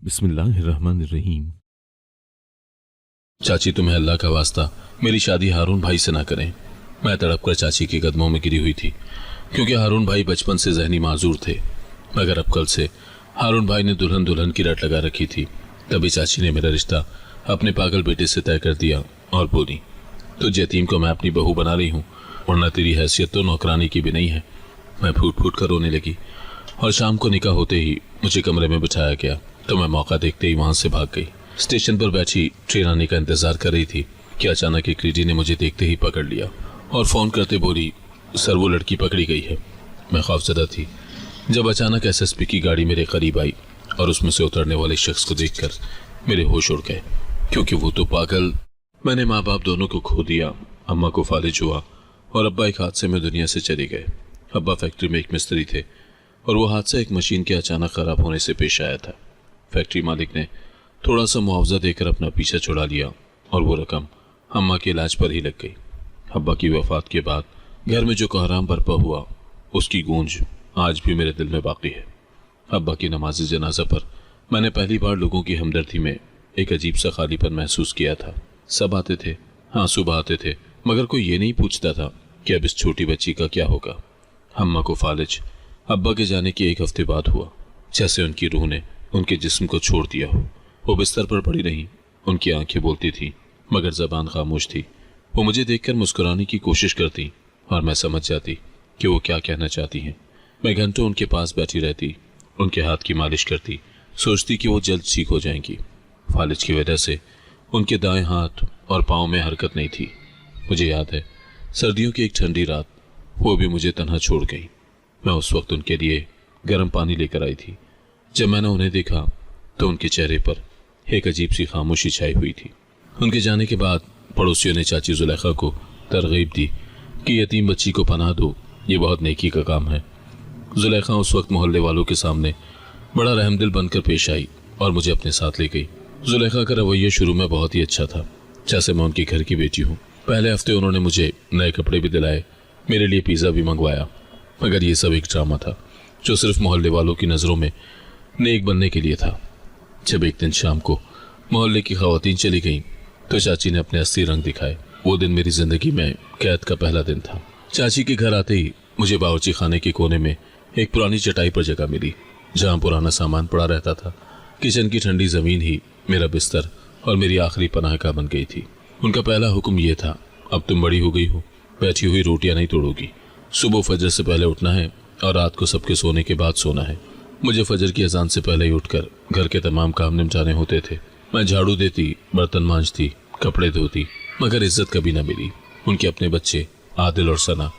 बिस्मिल्लाहिर्रहमानिर्रहीम। चाची, तुम्हें अल्लाह का वास्ता मेरी शादी हारून भाई से ना करें। मैं तड़प कर चाची के कदमों में गिरी हुई थी, क्योंकि हारून भाई बचपन से जहनी माजूर थे। मगर अब कल से हारून भाई ने दुल्हन दुल्हन की रट लगा रखी थी। तभी चाची ने मेरा रिश्ता अपने पागल बेटे से तय कर दिया और बोली, तो यतीम को मैं अपनी बहू बना रही हूँ, वरना तेरी हैसियत तो नौकरानी की भी नहीं है। मैं फूट फूट कर रोने लगी और शाम को निकाह होते ही मुझे कमरे में बिठाया गया, तो मैं मौका देखते ही वहां से भाग गई। स्टेशन पर बैठी ट्रेन आने का इंतजार कर रही थी कि अचानक एक लेडी ने मुझे देखते ही पकड़ लिया और फोन करते बोली, सर वो लड़की पकड़ी गई है। मैं खौफजदा थी जब अचानक एसएसपी की गाड़ी मेरे करीब आई और उसमें से उतरने वाले शख्स को देखकर मेरे होश उड़ गए, क्योंकि वो तो पागल। मैंने माँ बाप दोनों को खो दिया, अम्मा को फालिज हुआ और अब्बा एक हादसे में दुनिया से चले गए। अब्बा फैक्ट्री में एक मिस्त्री थे और वो हादसा एक मशीन के अचानक खराब होने से पेश आया था। फैक्ट्री मालिक ने थोड़ा सा मुआवजा देकर अपना पीछा छुड़ा लिया और वो रकम अम्मा के इलाज पर ही लग गई। अब्बा की वफात के बाद घर में जो कोहराम बरपा हुआ, उसकी गूंज आज भी मेरे दिल में बाकी है। अब्बा की नमाज़े जनाजा पर मैंने पहली बार लोगों की हमदर्दी में एक अजीब सा खालीपन महसूस किया था। सब आते थे, आंसू बहाते थे, मगर कोई ये नहीं पूछता था कि अब इस छोटी बच्ची का क्या होगा। अम्मा को फालिज अब्बा के जाने के एक हफ्ते बाद हुआ, जैसे उनकी रूह ने उनके जिस्म को छोड़ दिया हो। वो बिस्तर पर पड़ी रही, उनकी आंखें बोलती थी मगर जबान खामोश थी। वो मुझे देखकर मुस्कुराने की कोशिश करती और मैं समझ जाती कि वो क्या कहना चाहती हैं। मैं घंटों उनके पास बैठी रहती, उनके हाथ की मालिश करती, सोचती कि वो जल्द ठीक हो जाएंगी। फालिज की वजह से उनके दाएं हाथ और पाँव में हरकत नहीं थी। मुझे याद है सर्दियों की एक ठंडी रात, वो भी मुझे तन्हा छोड़ गई। मैं उस वक्त उनके लिए गर्म पानी लेकर आई थी। जब मैंने उन्हें देखा तो उनके चेहरे पर एक अजीब सी खामोशी छाई हुई थी। उनके जाने के बाद पड़ोसियों ने चाची जुलेखा को तरगीब दी कि यतीम बच्ची को पनाह दो, ये बहुत नेकी का काम है। जुलेखा उस वक्त मोहल्ले वालों के सामने बड़ा रहमदिल बनकर पेश आई और मुझे अपने साथ ले गई। जुलेखा का रवैया शुरू में बहुत ही अच्छा था, जैसे मैं उनके घर की बेटी हूँ। पहले हफ्ते उन्होंने मुझे नए कपड़े भी दिलाए, मेरे लिए पिज़्ज़ा भी मंगवाया। मगर ये सब एक ड्रामा था जो सिर्फ मोहल्ले वालों की नज़रों में नेक बनने के लिए था। जब एक दिन शाम को मोहल्ले की खवातीन चली गईं, तो चाची ने अपने असली रंग दिखाए। वो दिन मेरी जिंदगी में कैद का पहला दिन था। चाची के घर आते ही मुझे बावर्ची खाने के कोने में एक पुरानी चटाई पर जगह मिली, जहाँ पुराना सामान पड़ा रहता था। किचन की ठंडी जमीन ही मेरा बिस्तर और मेरी आखिरी पनाहगाह बन गई थी। उनका पहला हुक्म ये था, अब तुम बड़ी हो गई हो, बैठी हुई रोटियां नहीं तोड़ोगी। सुबह फजर से पहले उठना है और रात को सबके सोने के बाद सोना है। मुझे फजर की अजान से पहले ही उठकर घर के तमाम काम निपटाने होते थे। मैं झाड़ू देती, बर्तन मांजती, कपड़े धोती, मगर इज्जत कभी न मिली। उनके अपने बच्चे आदिल और सना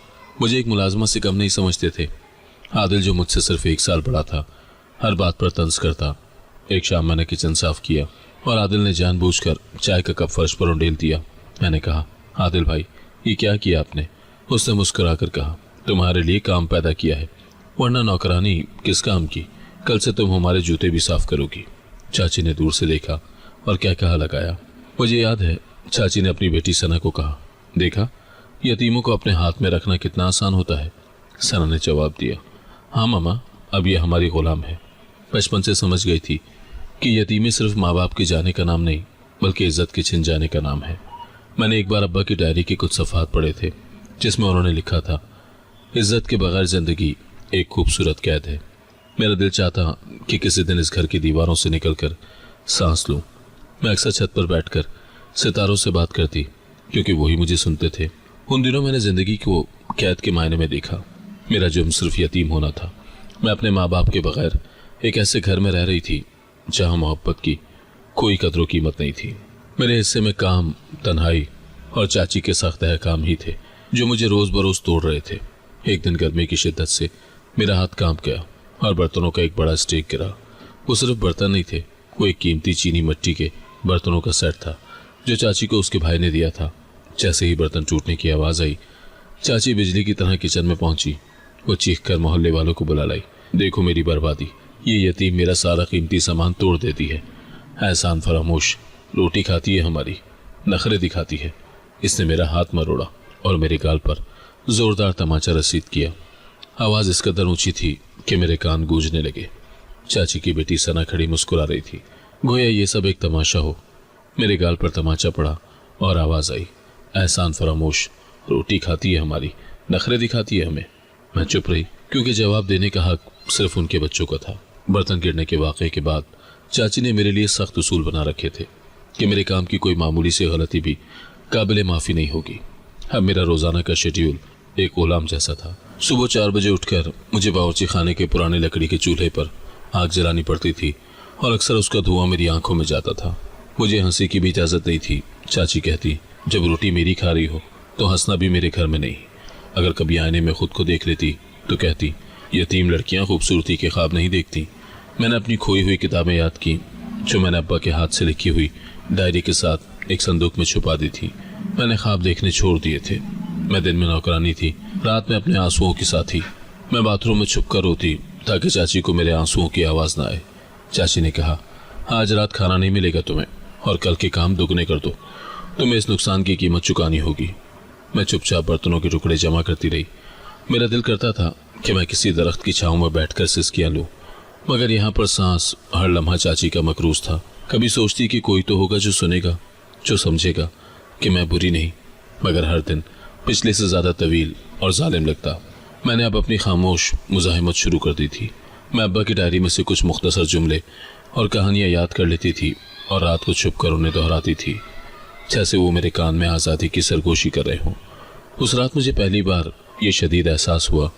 मुझे एक मुलाजमा से कम नहीं समझते थे। आदिल, जो मुझसे सिर्फ 1 साल बड़ा था, हर बात पर तंज करता। एक शाम मैंने किचन साफ किया और आदिल ने जानबूझकर चाय का कप फर्श पर उंडेल दिया। मैंने कहा, आदिल भाई, ये क्या किया आपने? उसने मुस्कुराकर कहा, तुम्हारे लिए काम पैदा किया है, वरना नौकरानी किस काम की? कल से तुम हमारे जूते भी साफ करोगी। चाची ने दूर से देखा और क्या कहा लगाया। मुझे याद है चाची ने अपनी बेटी सना को कहा, देखा यतीमों को अपने हाथ में रखना कितना आसान होता है। सना ने जवाब दिया, हाँ मामा, अब ये हमारी गुलाम है। बचपन से समझ गई थी कि यतीमी सिर्फ माँ बाप के जाने का नाम नहीं, बल्कि इज्जत के छिन जाने का नाम है। मैंने एक बार अब्बा की डायरी के कुछ सफ़ात पढ़े थे, जिसमें उन्होंने लिखा था, इज्जत के बगैर जिंदगी एक खूबसूरत कैद है। मेरा दिल चाहता कि किसी दिन इस घर की दीवारों से निकलकर सांस लूं। मैं अक्सर छत पर बैठकर सितारों से बात करती, क्योंकि वही मुझे सुनते थे। उन दिनों मैंने जिंदगी को कैद के मायने में देखा। मेरा जुर्म सिर्फ यतीम होना था। मैं अपने माँ बाप के बगैर एक ऐसे घर में रह रही थी जहाँ मोहब्बत की कोई कदर कीमत नहीं थी। मेरे हिस्से में काम, तन्हाई और चाची के सख्त अहकाम ही थे, जो मुझे रोज़ बरोज़ तोड़ रहे थे। एक दिन गर्मी की शिद्दत से मेरा हाथ कांप गया और बर्तनों का एक बड़ा स्टेक गिरा। वो सिर्फ बर्तन नहीं थे, वो एक कीमती चीनी मिट्टी के बर्तनों का सेट था, जो चाची को उसके भाई ने दिया था। जैसे ही बर्तन टूटने की आवाज़ आई, चाची बिजली की तरह किचन में पहुंची। वो चीख कर मोहल्ले वालों को बुला लाई, देखो मेरी बर्बादी, ये यतीम मेरा सारा कीमती सामान तोड़ देती है। एहसान फरामोश, रोटी खाती है हमारी, नखरे दिखाती है। इसने मेरा हाथ मरोड़ा और मेरे गाल पर जोरदार तमाचा रसीद किया। आवाज़ इस कदर ऊंची थी कि मेरे कान गूंजने लगे। चाची की बेटी सना खड़ी मुस्कुरा रही थी। गोया ये सब एक तमाशा हो। मेरे गाल पर तमाचा पड़ा और आवाज आई, एहसान फरामोश, रोटी खाती है हमारी, नखरे दिखाती है हमें। मैं चुप रही क्योंकि जवाब देने का हक सिर्फ उनके बच्चों का था। बर्तन गिरने के वाक़े के बाद चाची ने मेरे लिए सख्त उसूल बना रखे थे कि मेरे काम की कोई मामूली सी गलती भी काबिल माफ़ी नहीं होगी। अब मेरा रोज़ाना का शेड्यूल एक गुलाम जैसा था। सुबह 4 बजे उठकर मुझे बावर्ची खाने के पुराने लकड़ी के चूल्हे पर आग जलानी पड़ती थी और अक्सर उसका धुआं मेरी आंखों में जाता था। मुझे हंसी की भी इजाज़त नहीं थी। चाची कहती, जब रोटी मेरी खा रही हो तो हंसना भी मेरे घर में नहीं। अगर कभी आईने में खुद को देख लेती तो कहती, यतीम लड़कियां खूबसूरती के ख्वाब नहीं देखती। मैंने अपनी खोई हुई किताबें याद की जो मैंने अब्बा के हाथ से लिखी हुई डायरी के साथ एक संदूक में छुपा दी थी। मैंने ख्वाब देखने छोड़ दिए थे। मैं दिन में नौकरानी थी, रात में अपने आंसुओं के साथी। मैं बाथरूम में छुप कर रोती ताकि चाची को मेरे आंसुओं की आवाज़ ना आए। चाची ने कहा, आज रात खाना नहीं मिलेगा तुम्हें और कल के काम दुगने कर दो, तुम्हें इस नुकसान की कीमत चुकानी होगी। मैं चुपचाप बर्तनों के टुकड़े जमा करती रही। मेरा दिल करता था कि मैं किसी दरख्त की छाँव में बैठकर सिसकियाँ लूँ, मगर यहाँ पर सांस हर लम्हा चाची का मकरूज था। कभी सोचती कि कोई तो होगा जो सुनेगा, जो समझेगा कि मैं बुरी नहीं, मगर हर दिन पिछले से ज़्यादा तवील और जालिम लगता। मैंने अब अपनी खामोश मुज़ाहिमत शुरू कर दी थी। मैं अब्बा की डायरी में से कुछ मुख्तसर जुमले और कहानियाँ याद कर लेती थी और रात को छुप कर उन्हें दोहराती थी, जैसे वो मेरे कान में आज़ादी की सरगोशी कर रहे हों। उस रात मुझे पहली बार ये शदीद एहसास हुआ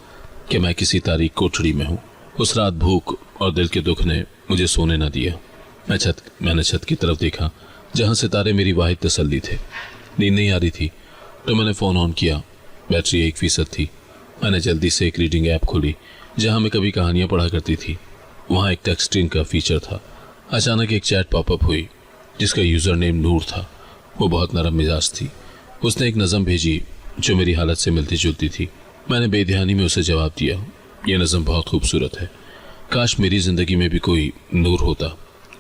कि मैं किसी तारीक कोठड़ी में हूँ। उस रात भूख और दिल के दुख ने मुझे सोने न दिया। मैंने छत की तरफ देखा जहाँ सितारे मेरी वाहिद तसल्ली थे। नींद नहीं आ रही थी तो मैंने फ़ोन ऑन किया। बैटरी 1% थी। मैंने जल्दी से एक रीडिंग ऐप खोली जहाँ मैं कभी कहानियाँ पढ़ा करती थी। वहाँ एक टेक्सटिंग का फीचर था। अचानक एक चैट पॉपअप हुई जिसका यूज़र नेम नूर था। वो बहुत नरम मिजाज थी। उसने एक नज़म भेजी जो मेरी हालत से मिलती जुलती थी। मैंने बेध्यानी में उसे जवाब दिया, यह नज़म बहुत खूबसूरत है, काश मेरी ज़िंदगी में भी कोई नूर होता।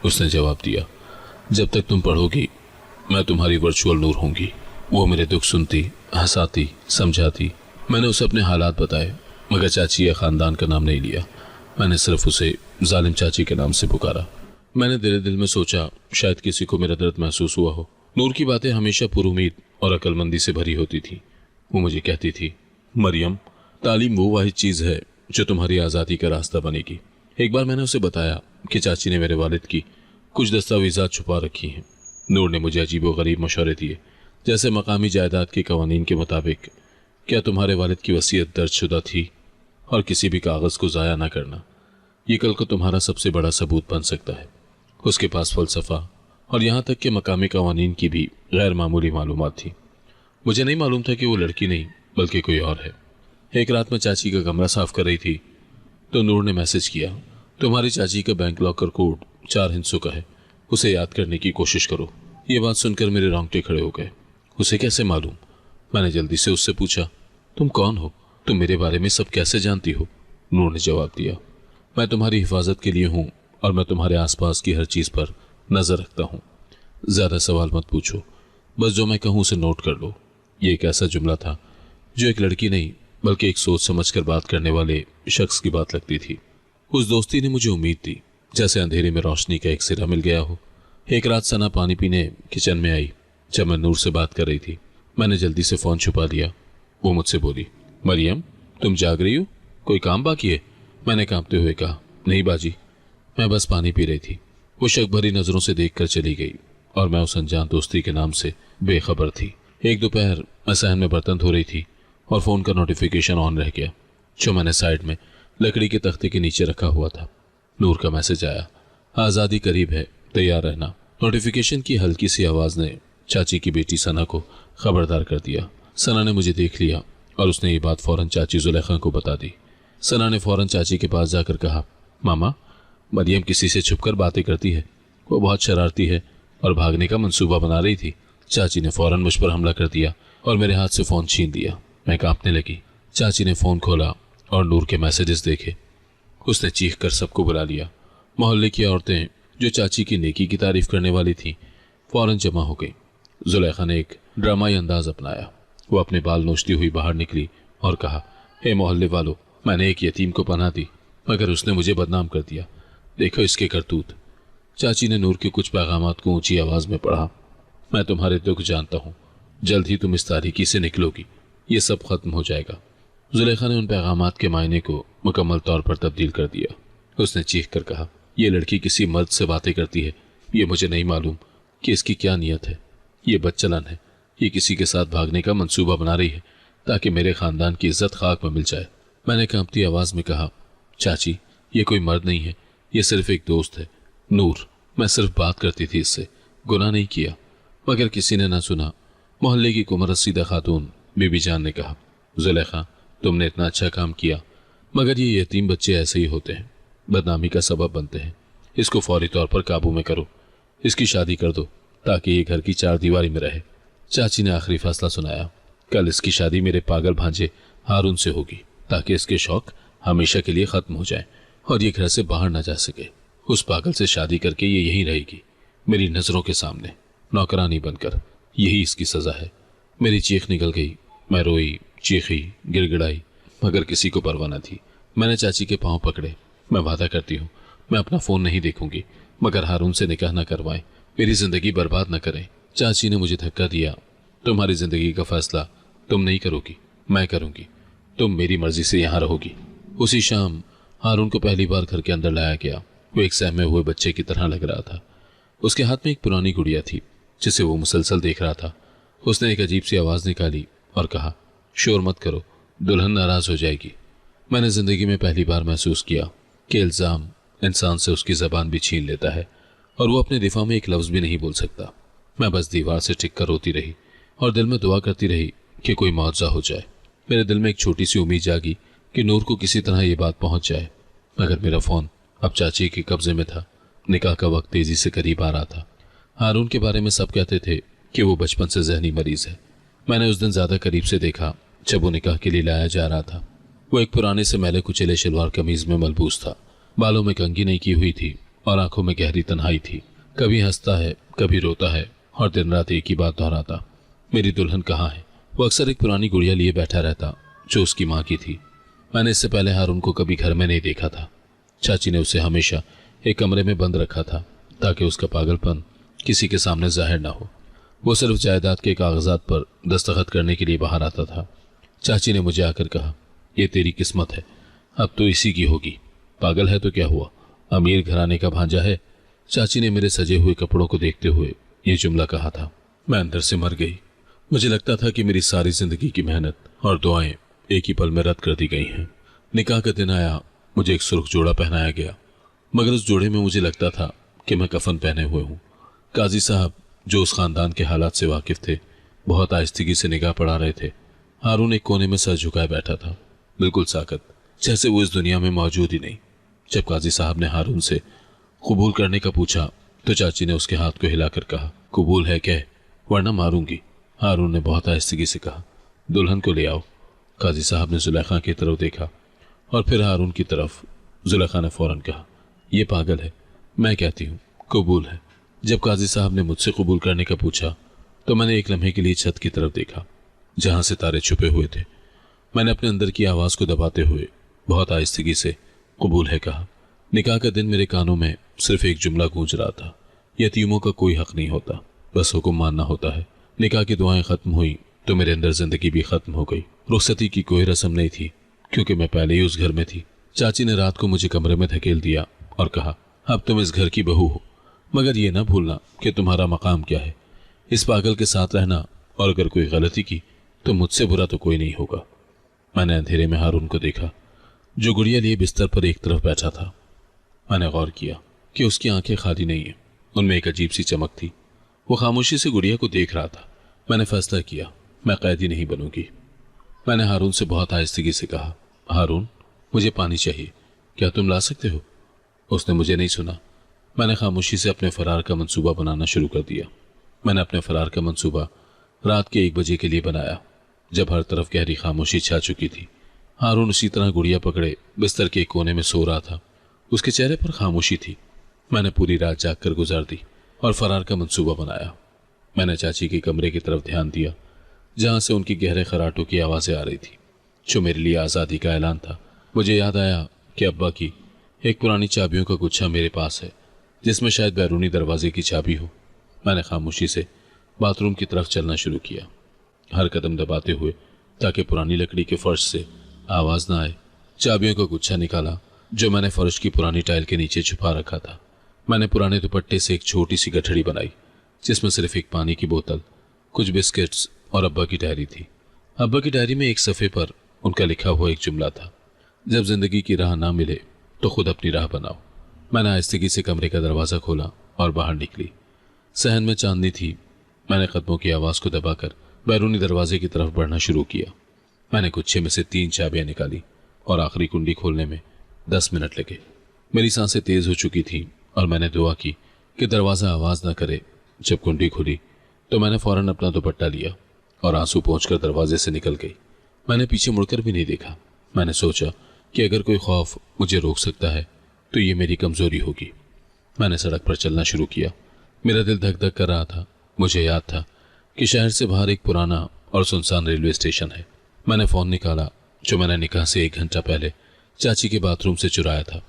उसने जवाब दिया, जब तक तुम पढ़ोगी मैं तुम्हारी वर्चुअल नूर होंगी। वो मेरे दुख सुनती, हंसाती, समझाती। मैंने उसे अपने हालात बताए, मगर चाची या ख़ानदान का नाम नहीं लिया। मैंने सिर्फ उसे जालिम चाची के नाम से पुकारा। मैंने दिल दिल में सोचा, शायद किसी को मेरा दर्द महसूस हुआ हो। नूर की बातें हमेशा पुरुमीद और अक्लमंदी से भरी होती थी। वो मुझे कहती थी, मरियम, तालीम वो वाहिद चीज़ है जो तुम्हारी आज़ादी का रास्ता बनेगी। एक बार मैंने उसे बताया कि चाची ने मेरे वालिद की कुछ दस्तावेज़ात छुपा रखी हैं। नूर ने मुझे अजीब व गरीब मशवरे दिए, जैसे मकामी जायदाद के कवानीन के मुताबिक क्या तुम्हारे वालिद की वसीयत दर्जशुदा थी और किसी भी कागज़ को ज़ाया ना करना, ये कल को तुम्हारा सबसे बड़ा सबूत बन सकता है। उसके पास फ़लसफ़ा और यहाँ तक कि मकामी कवानीन की भी गैर मामूली मालूमात थी। मुझे नहीं मालूम था कि वो लड़की नहीं बल्कि कोई और है। एक रात में चाची का कमरा साफ कर रही थी तो नूर ने मैसेज किया, तुम्हारी चाची का बैंक लॉकर कोड 4 हिस्सों का है, उसे याद करने की कोशिश करो। ये बात सुनकर मेरे रोंगटे खड़े हो गए। उसे कैसे मालूम? मैंने जल्दी से उससे पूछा, तुम कौन हो? तुम मेरे बारे में सब कैसे जानती हो? नूर ने जवाब दिया, मैं तुम्हारी हिफाजत के लिए हूँ और मैं तुम्हारे आसपास की हर चीज़ पर नज़र रखता हूँ। ज़्यादा सवाल मत पूछो, बस जो मैं कहूँ उसे नोट कर लो। ये एक ऐसा जुमला था जो एक लड़की नहीं बल्कि एक सोच समझ कर बात करने वाले शख्स की बात लगती थी। उस दोस्ती ने मुझे उम्मीद दी, जैसे अंधेरे में रोशनी का एक सिरा मिल गया हो। एक रात सना पानी पीने किचन में आई जब मैं नूर से बात कर रही थी। मैंने जल्दी से फ़ोन छुपा दिया। वो मुझसे बोली, मरियम, तुम जाग रही हो? कोई काम बाकी है? मैंने कांपते हुए कहा, नहीं बाजी, मैं बस पानी पी रही थी। वो शक भरी नज़रों से देख कर चली गई और मैं उस अनजान दोस्ती के नाम से बेखबर थी। एक दोपहर मैं सहन में बर्तन धो रही थी और फ़ोन का नोटिफिकेशन ऑन रह गया जो मैंने साइड में लकड़ी के तख्ते के नीचे रखा हुआ था। नूर का मैसेज आया, आज़ादी करीब है, तैयार रहना। नोटिफिकेशन की हल्की सी आवाज़ ने चाची की बेटी सना को खबरदार कर दिया। सना ने मुझे देख लिया और उसने ये बात फ़ौरन चाची जुलेखा को बता दी। सना ने फ़ौरन चाची के पास जाकर कहा, मामा, मरियम किसी से छुपकर बातें करती है, वो बहुत शरारती है और भागने का मंसूबा बना रही थी। चाची ने फ़ौरन मुझ पर हमला कर दिया और मेरे हाथ से फ़ोन छीन लिया। मैं कांपने लगी। चाची ने फ़ोन खोला और नूर के मैसेजेस देखे। उसने चीख कर सबको बुला लिया। मोहल्ले की औरतें जो चाची की नेकी की तारीफ़ करने वाली थीं फ़ौरन जमा हो गई। जुलेखा ने एक ड्रामाई अंदाज अपनाया। वो अपने बाल नोचती हुई बाहर निकली और कहा, हे मोहल्ले वालों, मैंने एक यतीम को पनाह दी मगर उसने मुझे बदनाम कर दिया। देखो इसके करतूत। चाची ने नूर के कुछ पैगामात को ऊंची आवाज में पढ़ा। मैं तुम्हारे दुख जानता हूँ, जल्द ही तुम इस तारीकी से निकलोगी, ये सब खत्म हो जाएगा। जुलेखा ने उन पैगामात के मायने को मुकम्मल तौर पर तब्दील कर दिया। उसने चीख कर कहा, यह लड़की किसी मर्द से बातें करती है, ये मुझे नहीं मालूम कि इसकी क्या नीयत है। ये बदचलन है, ये किसी के साथ भागने का मंसूबा बना रही है ताकि मेरे खानदान की इज्जत खाक में मिल जाए। मैंने कांपती आवाज में कहा, चाची ये कोई मर्द नहीं है, ये सिर्फ एक दोस्त है। नूर, मैं सिर्फ बात करती थी इससे, गुनाह नहीं किया। मगर किसी ने ना सुना। मोहल्ले की कुमर रसीदा खातून बीबी जान ने कहा, जुलेखा तुमने इतना अच्छा काम किया, मगर ये यतीम बच्चे ऐसे ही होते हैं, बदनामी का सबब बनते हैं। इसको फौरी तौर पर काबू में करो, इसकी शादी कर दो ताकि ये घर की चार दीवारी में रहे। चाची ने आखिरी फैसला सुनाया, कल इसकी शादी मेरे पागल भांजे हारून से होगी ताकि इसके शौक हमेशा के लिए खत्म हो जाए और ये घर से बाहर ना जा सके। उस पागल से शादी करके ये यहीं रहेगी, मेरी नजरों के सामने नौकरानी बनकर। यही इसकी सजा है। मेरी चीख निकल गई। मैं रोई, चीखी, गिड़गिड़ाई, मगर किसी को परवाह न थी। मैंने चाची के पांव पकड़े। मैं वादा करती हूँ मैं अपना फोन नहीं देखूंगी, मगर हारून से निकाह न करवाएं, मेरी जिंदगी बर्बाद न करें। चाची ने मुझे धक्का दिया, तुम्हारी जिंदगी का फैसला तुम नहीं करोगी, मैं करूंगी। तुम मेरी मर्जी से यहाँ रहोगी। उसी शाम हारून को पहली बार घर के अंदर लाया गया। वो एक सहमे हुए बच्चे की तरह लग रहा था। उसके हाथ में एक पुरानी गुड़िया थी जिसे वो मुसलसल देख रहा था। उसने एक अजीब सी आवाज निकाली और कहा, शोर मत करो, दुल्हन नाराज हो जाएगी। मैंने जिंदगी में पहली बार महसूस किया कि इल्जाम इंसान से उसकी जबान भी छीन लेता है और वो अपने दिफा में एक लफ्ज भी नहीं बोल सकता। मैं बस दीवार से टिक कर रोती रही और दिल में दुआ करती रही कि कोई मुआवजा हो जाए। मेरे दिल में एक छोटी सी उम्मीद जागी कि नूर को किसी तरह ये बात पहुंच जाए, मगर मेरा फोन अब चाची के कब्जे में था। निकाह का वक्त तेजी से करीब आ रहा था। हारून के बारे में सब कहते थे कि वो बचपन से जहनी मरीज है। मैंने उस दिन ज्यादा करीब से देखा जब वो निकाह के लिए लाया जा रहा था। वो एक पुराने से मैले कुचले शलवार कमीज में मलबूस था, बालों में कंघी नहीं की हुई थी और आंखों में गहरी तन्हाई थी। कभी हंसता है, कभी रोता है और दिन रात एक ही बात दोहराता, मेरी दुल्हन कहाँ है। वो अक्सर एक पुरानी गुड़िया लिए बैठा रहता जो उसकी माँ की थी। मैंने इससे पहले हारून को कभी घर में नहीं देखा था। चाची ने उसे हमेशा एक कमरे में बंद रखा था ताकि उसका पागलपन किसी के सामने जाहिर ना हो। वो सिर्फ जायदाद के कागजात पर दस्तखत करने के लिए बाहर आता था। चाची ने मुझे आकर कहा, ये तेरी किस्मत है, अब तो इसी की होगी। पागल है तो क्या हुआ, अमीर घराने का भांजा है। चाची ने मेरे सजे हुए कपड़ों को देखते हुए ये जुमला कहा था। मैं अंदर से मर गई। मुझे लगता था कि मेरी सारी जिंदगी की मेहनत और दुआएं एक ही पल में रद्द कर दी गई हैं। निकाह का दिन आया, मुझे एक सुर्ख जोड़ा पहनाया गया, मगर उस जोड़े में मुझे लगता था कि मैं कफन पहने हुए हूँ। काजी साहब जो उस खानदान के हालात से वाकिफ थे, बहुत आहिस्तगी से निगाह पड़ा रहे थे। हारून एक कोने में सर झुकाए बैठा था, बिल्कुल साकत, जैसे वो इस दुनिया में मौजूद ही नहीं। जब काजी साहब ने हारून से कबूल करने का पूछा तो चाची ने उसके हाथ को हिलाकर कहा, कबूल है कह, वरना मारूंगी। हारून ने बहुत आहिस्तगी से कहा, दुल्हन को ले आओ। काजी साहब ने जुलेखा की तरफ देखा और फिर हारून की तरफ। जुलेखा ने फौरन कहा, यह पागल है, मैं कहती हूँ कबूल है। जब काजी साहब ने मुझसे कबूल करने का पूछा तो मैंने एक लम्हे के लिए छत की तरफ देखा जहां से तारे छुपे हुए थे। मैंने अपने अंदर की आवाज को दबाते हुए बहुत आहिस्तगी से कबूल है कहा। निकाह का दिन मेरे कानों में सिर्फ एक जुमला गूंज रहा था, यतीमों का कोई हक नहीं होता, बस हुक्म मानना होता है। निकाह की दुआएं खत्म हुई तो मेरे अंदर जिंदगी भी खत्म हो गई। रुखसती की कोई रस्म नहीं थी क्योंकि मैं पहले ही उस घर में थी। चाची ने रात को मुझे कमरे में धकेल दिया और कहा, अब तुम इस घर की बहू हो, मगर ये ना भूलना कि तुम्हारा मकाम क्या है। इस पागल के साथ रहना और अगर कोई गलती की तो मुझसे बुरा तो कोई नहीं होगा। मैंने अंधेरे में हारून को देखा जो गुड़िया लिए बिस्तर पर एक तरफ बैठा था। मैंने गौर किया कि उसकी आंखें खाली नहीं है, उनमें एक अजीब सी चमक थी। वो खामोशी से गुड़िया को देख रहा था। मैंने फैसला किया मैं कैदी नहीं बनूंगी। मैंने हारून से बहुत आहिस्तगी से कहा, हारून मुझे पानी चाहिए, क्या तुम ला सकते हो? उसने मुझे नहीं सुना। मैंने खामोशी से अपने फरार का मंसूबा बनाना शुरू कर दिया। मैंने अपने फरार का मंसूबा रात के 1 बजे के लिए बनाया जब हर तरफ गहरी खामोशी छा चुकी थी। हारून उसी तरह गुड़िया पकड़े बिस्तर के एक कोने में सो रहा था। उसके चेहरे पर खामोशी थी। मैंने पूरी रात जाग कर गुजार दी और फरार का मंसूबा बनाया। मैंने चाची के कमरे की तरफ ध्यान दिया जहां से उनकी गहरे खराटों की आवाजें आ रही थी, जो मेरे लिए आज़ादी का ऐलान था। मुझे याद आया कि अब्बा की एक पुरानी चाबियों का गुच्छा मेरे पास है। जिसमें शायद बैरूनी दरवाजे की चाबी हो। मैंने खामोशी से बाथरूम की तरफ चलना शुरू किया, हर कदम दबाते हुए ताकि पुरानी लकड़ी के फर्श से आवाज ना आए। चाबियों का गुच्छा निकाला जो मैंने फर्श की पुरानी टाइल के नीचे छुपा रखा था। मैंने पुराने दुपट्टे से एक छोटी सी गठड़ी बनाई जिसमें सिर्फ एक पानी की बोतल, कुछ बिस्किट्स और अब्बा की डायरी थी। अब्बा की डायरी में एक सफ़े पर उनका लिखा हुआ एक जुमला था, जब जिंदगी की राह ना मिले तो खुद अपनी राह बनाओ। मैंने आहिस्तेगी से कमरे का दरवाज़ा खोला और बाहर निकली। सहन में चांदनी थी। मैंने कदमों की आवाज़ को दबाकर बैरूनी दरवाजे की तरफ बढ़ना शुरू किया। मैंने गुच्छे में से 3 चाबियां निकाली और आखिरी कुंडी खोलने में 10 मिनट लगे। मेरी सांसें तेज हो चुकी थी और मैंने दुआ की कि दरवाज़ा आवाज़ न करे। जब कुंडी खुली तो मैंने फौरन अपना दुपट्टा लिया और आंसू पोंछकर दरवाजे से निकल गई। मैंने पीछे मुड़कर भी नहीं देखा। मैंने सोचा कि अगर कोई खौफ मुझे रोक सकता है तो ये मेरी कमजोरी होगी। मैंने सड़क पर चलना शुरू किया। मेरा दिल धक धक कर रहा था। मुझे याद था कि शहर से बाहर एक पुराना और सुनसान रेलवे स्टेशन है। मैंने फ़ोन निकाला जो मैंने निकाह से 1 घंटा पहले चाची के बाथरूम से चुराया था।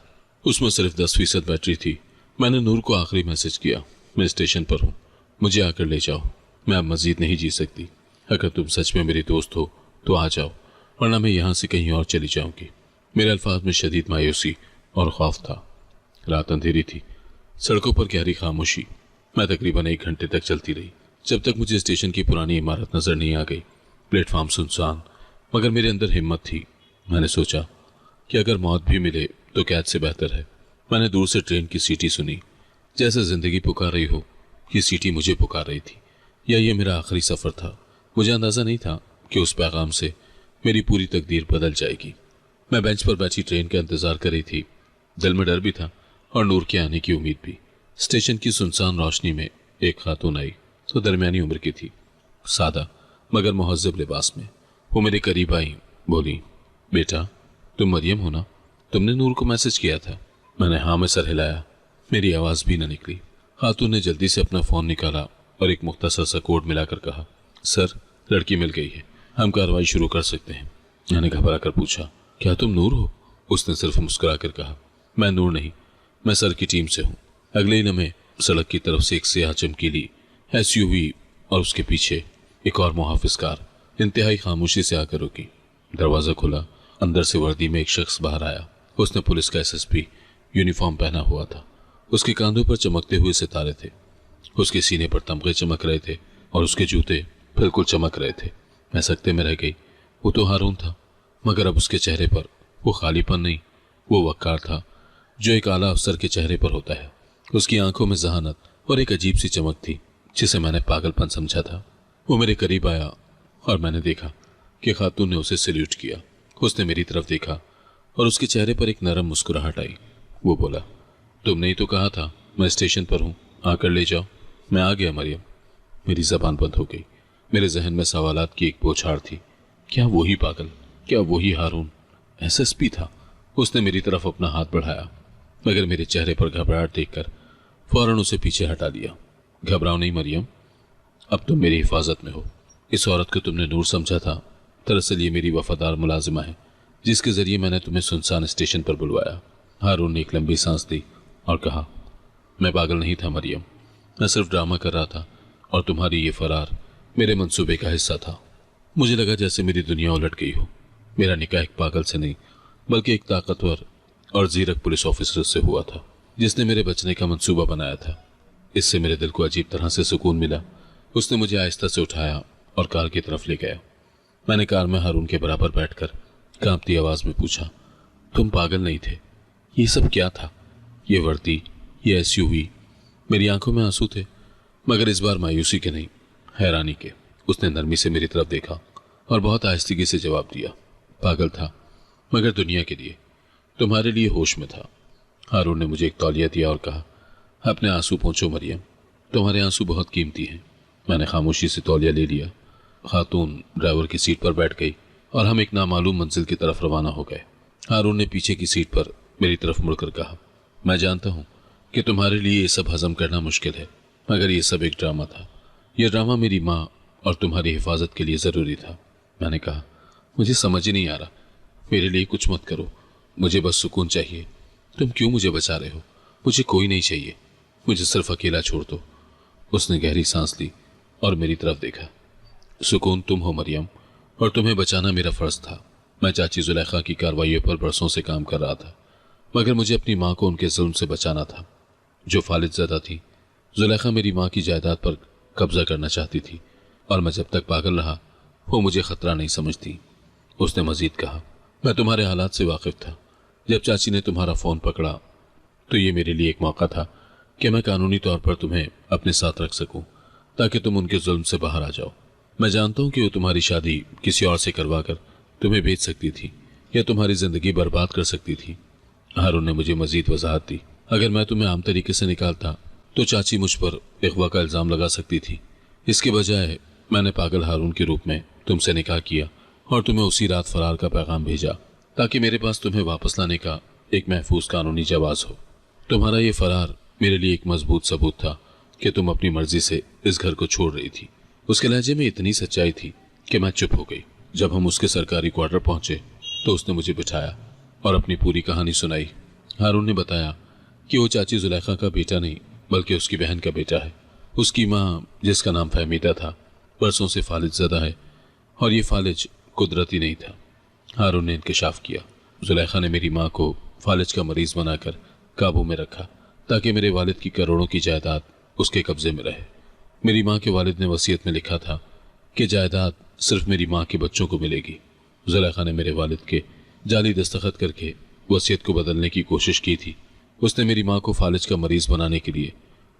उसमें सिर्फ 10% बैटरी थी। मैंने नूर को आखिरी मैसेज किया, मैं स्टेशन पर हूँ, मुझे आकर ले जाओ। मैं अब मजीद नहीं जी सकती। अगर तुम सच में मेरी दोस्त हो तो आ जाओ, वरना मैं यहाँ से कहीं और चली जाऊंगी। मेरे अल्फाज में शदीद मायूसी और खौफ था। रात अंधेरी थी, सड़कों पर गहरी खामोशी। मैं तकरीबन 1 घंटे तक चलती रही, जब तक मुझे स्टेशन की पुरानी इमारत नजर नहीं आ गई। प्लेटफॉर्म सुनसान, मगर मेरे अंदर हिम्मत थी। मैंने सोचा कि अगर मौत भी मिले तो कैद से बेहतर है। मैंने दूर से ट्रेन की सीटी सुनी, जैसे जिंदगी पुकार रही हो। ये सीटी मुझे पुकार रही थी, या ये मेरा आखिरी सफर था। मुझे अंदाजा नहीं था कि उस पैगाम से मेरी पूरी तकदीर बदल जाएगी। मैं बेंच पर बैठी ट्रेन का इंतजार कर रही थी। दिल में डर भी था और नूर के आने की उम्मीद भी। स्टेशन की सुनसान रोशनी में एक खातून आई तो दरमियानी उम्र की थी, सादा मगर मुहज्जब लिबास में। वो मेरे करीब आई, बोली, बेटा तुम मरियम हो ना? तुमने नूर को मैसेज किया था। मैंने हाँ में सर हिलाया। मेरी आवाज़ भी न निकली। खातून ने जल्दी से अपना फ़ोन निकाला और एक मुख्तसर सा कोड मिलाकर कहा, सर लड़की मिल गई है, हम कार्रवाई शुरू कर सकते हैं। मैंने घबरा कर पूछा, क्या तुम नूर हो? उसने सिर्फ मुस्कुरा कर कहा, मैं नूर नहीं, मैं सर की टीम से हूँ। अगले ही लम्हे सड़क की तरफ से एक सियाह चमकीली SUV और उसके पीछे एक और मुहाफिज कार इंतहाई खामोशी से आकर रुकी। दरवाज़ा खुला, अंदर से वर्दी में एक शख्स बाहर आया। उसने पुलिस का SSP यूनिफॉर्म पहना हुआ था। उसके कांधों पर चमकते हुए सितारे थे, उसके सीने पर तमगे चमक रहे थे और उसके जूते बिल्कुल चमक रहे थे। मैं सकते में रह गई। वो तो हारून था, मगर अब उसके चेहरे पर वो खालीपन नहीं, वो वक़ार था जो एक आला अफसर के चेहरे पर होता है। उसकी आंखों में जहानत और एक अजीब सी चमक थी जिसे मैंने पागलपन समझा था। वो मेरे करीब आया और मैंने देखा कि खातून ने उसे सैल्यूट किया। उसने मेरी तरफ देखा और उसके चेहरे पर एक नरम मुस्कुराहट आई। वो बोला, तुमने ही तो कहा था मैं स्टेशन पर हूँ, आकर ले जाओ। मैं आ गया मरियम। मेरी जबान बंद हो गई। मेरे जहन में सवालात की एक बौछार थी। क्या वही पागल, क्या वही हारून SSP था? उसने मेरी तरफ अपना हाथ बढ़ाया, मगर मेरे चेहरे पर घबराहट देखकर फौरन उसे पीछे हटा दिया। घबराओ नहीं मरियम, अब तुम मेरी हिफाजत में हो। इस औरत को तुमने नूर समझा था, दरअसल ये मेरी वफादार मुलाजिमा है जिसके जरिए मैंने तुम्हें सुनसान स्टेशन पर बुलवाया। हारून ने एक लंबी सांस ली और कहा, मैं पागल नहीं था मरियम, मैं सिर्फ ड्रामा कर रहा था और तुम्हारी ये फरार मेरे मंसूबे का हिस्सा था। मुझे लगा जैसे मेरी दुनिया उलट गई हो। मेरा निकाह एक पागल से नहीं बल्कि एक ताकतवर और जीरक पुलिस ऑफिसर से हुआ था जिसने मेरे बचने का मंसूबा बनाया था। इससे मेरे दिल को अजीब तरह से सुकून मिला। उसने मुझे आहिस्ता से उठाया और कार की तरफ ले गया। मैंने कार में हारून के बराबर बैठकर कांपती आवाज में पूछा, तुम पागल नहीं थे? ये सब क्या था? ये वर्दी, ये SUV? मेरी आंखों में आंसू थे, मगर इस बार मायूसी के नहीं, हैरानी के। उसने नरमी से मेरी तरफ देखा और बहुत आहिस्तगी से जवाब दिया, पागल था मगर दुनिया के लिए, तुम्हारे लिए होश में था। हारून ने मुझे एक तौलिया दिया और कहा, अपने आंसू पोंछो मरियम, तुम्हारे आंसू बहुत कीमती हैं। मैंने खामोशी से तौलिया ले लिया। खातून ड्राइवर की सीट पर बैठ गई और हम एक नामालूम मंजिल की तरफ रवाना हो गए। हारून ने पीछे की सीट पर मेरी तरफ मुड़कर कहा, मैं जानता हूँ कि तुम्हारे लिए ये सब हजम करना मुश्किल है, मगर ये सब एक ड्रामा था। यह ड्रामा मेरी माँ और तुम्हारी हिफाजत के लिए ज़रूरी था। मैंने कहा, मुझे समझ ही नहीं आ रहा। मेरे लिए कुछ मत करो, मुझे बस सुकून चाहिए। तुम क्यों मुझे बचा रहे हो? मुझे कोई नहीं चाहिए। मुझे सिर्फ अकेला छोड़ दो। उसने गहरी सांस ली और मेरी तरफ देखा। सुकून तुम हो मरियम, और तुम्हें बचाना मेरा फर्ज था। मैं चाची जुलेखा की कार्रवाइयों पर बरसों से काम कर रहा था, मगर मुझे अपनी माँ को उनके जुल्म से बचाना था जो फालिद ज़दा थी। जुलेखा मेरी माँ की जायदाद पर कब्जा करना चाहती थी, और मैं जब तक पागल रहा वो मुझे खतरा नहीं समझती। उसने मजीद कहा, मैं तुम्हारे हालात से वाकिफ था। जब चाची ने तुम्हारा फ़ोन पकड़ा तो ये मेरे लिए एक मौका था कि मैं कानूनी तौर पर तुम्हें अपने साथ रख सकूं, ताकि तुम उनके जुल्म से बाहर आ जाओ। मैं जानता हूं कि वो तुम्हारी शादी किसी और से करवा कर तुम्हें बेच सकती थी या तुम्हारी ज़िंदगी बर्बाद कर सकती थी। हारून ने मुझे मजीद वजाहत दी। अगर मैं तुम्हें आम तरीके से निकालता तो चाची मुझ पर इग़वा का इल्ज़ाम लगा सकती थी। इसके बजाय मैंने पागल हारून के रूप में तुमसे निकाह किया और तुम्हें उसी रात फरार का पैगाम भेजा, ताकि मेरे पास तुम्हें वापस लाने का एक महफूज कानूनी जवाज़ हो। तुम्हारा ये फरार मेरे लिए एक मजबूत सबूत था कि तुम अपनी मर्जी से इस घर को छोड़ रही थी। उसके लहजे में इतनी सच्चाई थी कि मैं चुप हो गई। जब हम उसके सरकारी क्वार्टर पहुंचे तो उसने मुझे बिठाया और अपनी पूरी कहानी सुनाई। हारून ने बताया कि वो चाची जुलेखा का बेटा नहीं बल्कि उसकी बहन का बेटा है। उसकी माँ, जिसका नाम फहमीदा था, बरसों से फालिज ज़दा है, और ये फालिज कुदरती नहीं था। हारून ने इंकशाफ किया। जुलेखा ने मेरी माँ को फालिज का मरीज बनाकर काबू में रखा ताकि मेरे वालिद की करोड़ों की जायदाद उसके कब्जे में रहे। मेरी माँ के वालिद ने वसीयत में लिखा था कि जायदाद सिर्फ मेरी माँ के बच्चों को मिलेगी। जुलेखा ने मेरे वालिद के जाली दस्तखत करके वसीयत को बदलने की कोशिश की थी। उसने मेरी माँ को फालिज का मरीज बनाने के लिए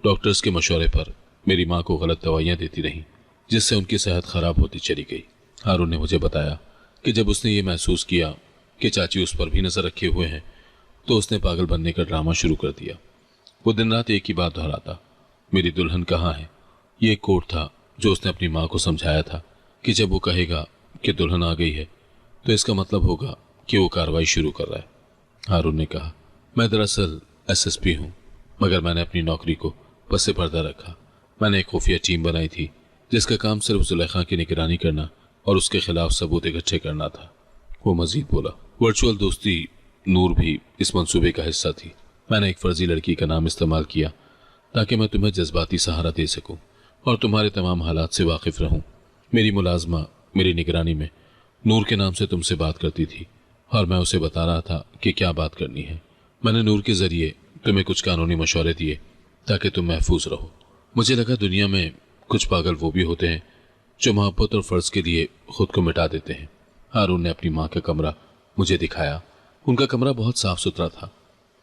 डॉक्टर्स के मशवरे पर मेरी माँ को गलत दवाइयाँ देती रहीं, जिससे उनकी सेहत खराब होती चली गई। हारून ने मुझे बताया कि जब उसने ये महसूस किया कि चाची उस पर भी नजर रखे हुए हैं तो उसने पागल बनने का ड्रामा शुरू कर दिया। वो दिन रात एक ही बात दोहराता, मेरी दुल्हन कहाँ है। ये एक कोड था जो उसने अपनी माँ को समझाया था कि जब वो कहेगा कि दुल्हन आ गई है तो इसका मतलब होगा कि वो कार्रवाई शुरू कर रहा है। हारून ने कहा, मैं दरअसल SSP हूँ, मगर मैंने अपनी नौकरी को पसे पर्दा रखा। मैंने एक खुफिया टीम बनाई थी जिसका काम सिर्फ जुलेखा की निगरानी करना और उसके खिलाफ सबूत इकट्ठे करना था। वो मजीद बोला, वर्चुअल दोस्ती नूर भी इस मंसूबे का हिस्सा थी। मैंने एक फर्जी लड़की का नाम इस्तेमाल किया ताकि मैं तुम्हें जज्बाती सहारा दे सकूं और तुम्हारे तमाम हालात से वाकिफ रहूं। मेरी मुलाजमा मेरी निगरानी में नूर के नाम से तुमसे बात करती थी और मैं उसे बता रहा था कि क्या बात करनी है। मैंने नूर के जरिए तुम्हें कुछ कानूनी मशवरे दिए ताकि तुम महफूज रहो। मुझे लगा दुनिया में कुछ पागल वो भी होते हैं जो मोहब्बत और फर्ज के लिए खुद को मिटा देते हैं। हारून ने अपनी माँ का कमरा मुझे दिखाया। उनका कमरा बहुत साफ सुथरा था,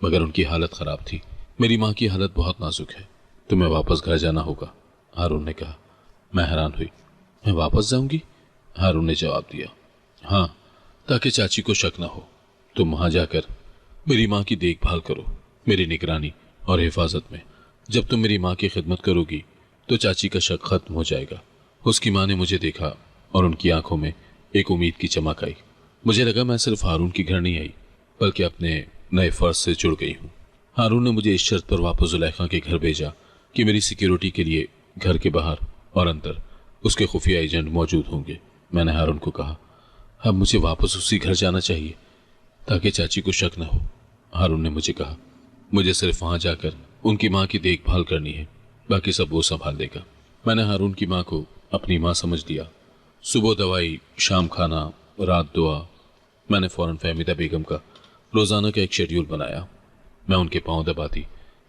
मगर उनकी हालत खराब थी। मेरी माँ की हालत बहुत नाजुक है, तुम्हें वापस घर जाना होगा, हारून ने कहा। मैं हैरान हुई। मैं वापस जाऊंगी? हारून ने जवाब दिया, हाँ, ताकि चाची को शक ना हो। तुम वहां जाकर मेरी माँ की देखभाल करो, मेरी निगरानी और हिफाजत में। जब तुम मेरी माँ की खिदमत करोगी तो चाची का शक खत्म हो जाएगा। उसकी माँ ने मुझे देखा और उनकी आंखों में एक उम्मीद की चमक आई। मुझे लगा मैं सिर्फ हारून के घर नहीं आई बल्कि अपने नए फर्ज से जुड़ गई हूँ। हारून ने मुझे इस शर्त पर वापस जुलेखा के घर भेजा कि मेरी सिक्योरिटी के लिए घर के बाहर और अंदर उसके खुफिया एजेंट मौजूद होंगे। मैंने हारून को कहा, अब मुझे वापस उसी घर जाना चाहिए ताकि चाची को शक न हो। हारून ने मुझे कहा, मुझे सिर्फ वहां जाकर उनकी माँ की देखभाल करनी है, बाकी सब वो संभाल लेगा। मैंने हारून की माँ को अपनी माँ समझ लिया। सुबह दवाई, शाम खाना, रात दुआ। मैंने फौरन फहमीदा बेगम का रोजाना का एक शेड्यूल बनाया। मैं उनके पांव दबाती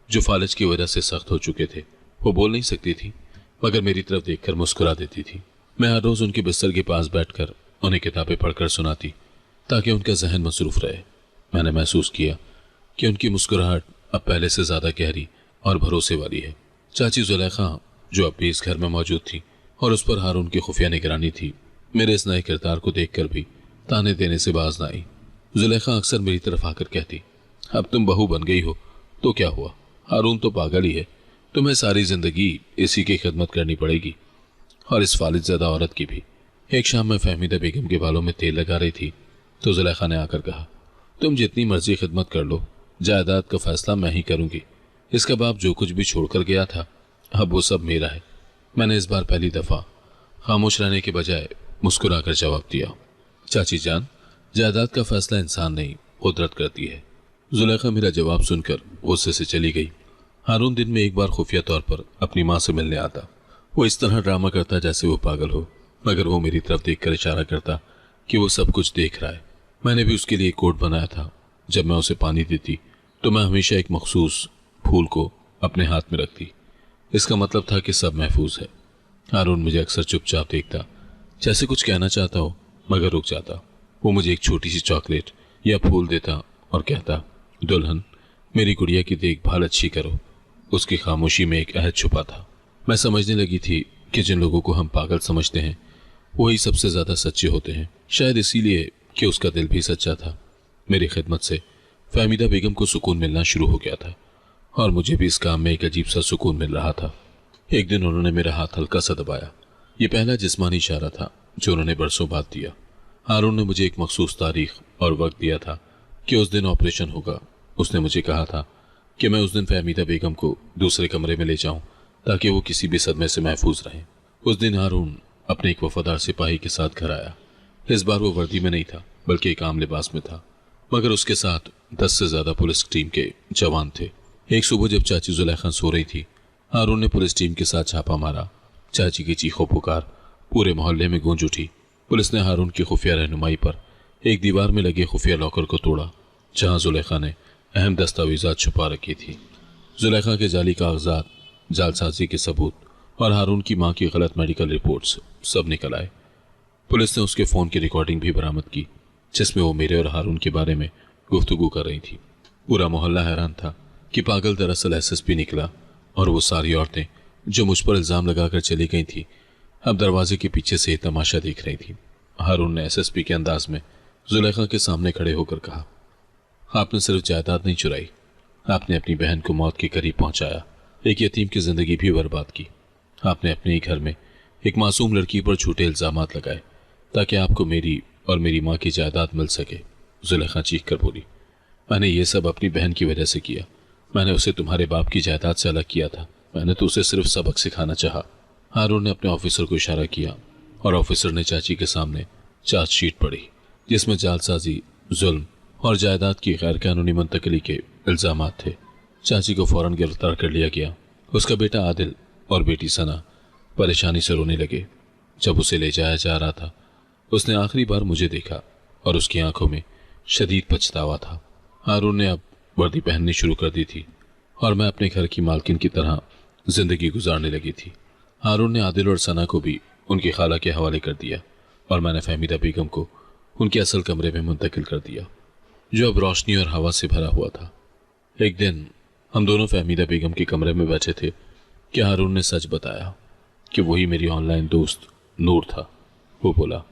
जो फालिज की वजह से सख्त हो चुके थे। वो बोल नहीं सकती थी मगर मेरी तरफ देखकर मुस्कुरा देती थी। मैं हर रोज उनके बिस्तर के पास बैठकर उन्हें किताबें पढ़कर सुनाती ताकि उनका जहन मसरूफ रहे। मैंने महसूस किया कि उनकी मुस्कुराहट अब पहले से ज्यादा गहरी और भरोसे वाली है। चाची जुलेखा जो अब भी इस घर में मौजूद थी और उस पर हारून की खुफिया निगरानी थी, मेरे इस नए किरदार को देखकर भी ताने देने से बाज न आई। जुलेखा अक्सर मेरी तरफ आकर कहती, अब तुम बहू बन गई हो तो क्या हुआ, हारून तो पागल ही है, तुम्हें सारी जिंदगी इसी की खिदमत करनी पड़ेगी, और इस फालिज ज़दा औरत की भी। एक शाम में फहमीदा बेगम के बालों में तेल लगा रही थी तो जुलेखा ने आकर कहा, तुम जितनी मर्जी खिदमत कर लो, जायदाद का फैसला मैं ही करूंगी। इसका बाप जो कुछ भी छोड़कर गया था अब वो सब मेरा है। मैंने इस बार पहली दफा खामोश रहने के बजाय मुस्कुराकर जवाब दिया, चाची जान, जायदाद का फैसला इंसान नहीं कुदरत करती है। जुलेखा मेरा जवाब सुनकर गुस्से से चली गई। हारून दिन में एक बार खुफिया तौर पर अपनी माँ से मिलने आता। वो इस तरह ड्रामा करता जैसे वो पागल हो, मगर वो मेरी तरफ देखकर इशारा करता कि वो सब कुछ देख रहा है। मैंने भी उसके लिए कोड बनाया था। जब मैं उसे पानी देती तो मैं हमेशा एक मखसूस फूल को अपने हाथ में रखती। इसका मतलब था कि सब महफूज है। हारून मुझे अक्सर चुपचाप देखता, जैसे कुछ कहना चाहता हो, मगर रुक जाता। वो मुझे एक छोटी सी चॉकलेट या फूल देता और कहता, दुल्हन, मेरी गुड़िया की देखभाल अच्छी करो। उसकी खामोशी में एक अहद छुपा था। मैं समझने लगी थी कि जिन लोगों को हम पागल समझते हैं वही सबसे ज्यादा सच्चे होते हैं। शायद इसीलिए कि उसका दिल भी सच्चा था। मेरी खिदमत से फहमीदा बेगम को सुकून मिलना शुरू हो गया था और मुझे भी इस काम में एक अजीब सा सुकून मिल रहा था। एक दिन उन्होंने मेरा हाथ हल्का सा दबाया। ये पहला जिस्मानी इशारा था जो उन्होंने बरसों बाद दिया। हारून ने मुझे एक मखसूस तारीख और वक्त दिया था कि उस दिन ऑपरेशन होगा। उसने मुझे कहा था कि मैं उस दिन फहमीदा बेगम को दूसरे कमरे में ले जाऊं ताकि वो किसी भी सदमे से महफूज रहें। उस दिन हारून अपने एक वफादार सिपाही के साथ घर आया। इस बार वो वर्दी में नहीं था बल्कि एक आम लिबास में था, मगर उसके साथ 10 से ज्यादा पुलिस टीम के जवान थे। एक सुबह जब चाची जुलेखा सो रही थी, हारून ने पुलिस टीम के साथ छापा मारा। चाची की चीखों पुकार पूरे मोहल्ले में गूंज उठी। पुलिस ने हारून की खुफिया रहनुमाई पर एक दीवार में लगे खुफिया लॉकर को तोड़ा जहां जुलेखा ने अहम दस्तावेजात छुपा रखी थी। जुलेखा के जाली कागजात, जालसाजी के सबूत और हारून की मां की गलत मेडिकल रिपोर्ट्स सब निकल आए। पुलिस ने उसके फोन की रिकॉर्डिंग भी बरामद की जिसमें वो मेरे और हारून के बारे में गुफ्तगू कर रही थी। पूरा मोहल्ला हैरान था कि पागल दरअसल एसएसपी निकला और वो सारी औरतें जो मुझ पर इल्जाम लगाकर चली गई थी अब दरवाजे के पीछे से तमाशा देख रही थी। हारून ने एसएसपी के अंदाज में जुलेखा के सामने खड़े होकर कहा, आपने सिर्फ जायदाद नहीं चुराई, आपने अपनी बहन को मौत के करीब पहुंचाया, एक यतीम की जिंदगी भी बर्बाद की। आपने अपने ही घर में एक मासूम लड़की पर झूठे इल्जामात लगाए ताकि आपको मेरी और मेरी माँ की जायदाद मिल सके। जुलेखा चीख कर बोली, मैंने ये सब अपनी बहन की वजह से किया। मैंने उसे तुम्हारे बाप की जायदाद से अलग किया था। मैंने तो उसे सिर्फ सबक सिखाना चाहा। हारून ने अपने ऑफिसर को इशारा किया और ऑफिसर ने चाची के सामने चार्जशीट पढ़ी जिसमें जालसाजी, जुल्म और जायदाद की गैर कानूनी मुंतकली के इल्जामात थे। चाची को फौरन गिरफ्तार कर लिया गया। उसका बेटा आदिल और बेटी सना परेशानी से रोने लगे। जब उसे ले जाया जा रहा था उसने आखिरी बार मुझे देखा और उसकी आंखों में शदीद पछतावा था। हारून ने अब वर्दी पहननी शुरू कर दी थी और मैं अपने घर की मालकिन की तरह जिंदगी गुजारने लगी थी। हारून ने आदिल और सना को भी उनकी खाला के हवाले कर दिया और मैंने फहमीदा बेगम को उनके असल कमरे में मुंतकिल कर दिया जो अब रोशनी और हवा से भरा हुआ था। एक दिन हम दोनों फहमीदा बेगम के कमरे में बैठे थे कि हारून ने सच बताया कि वही मेरी ऑनलाइन दोस्त नूर था। वो बोला,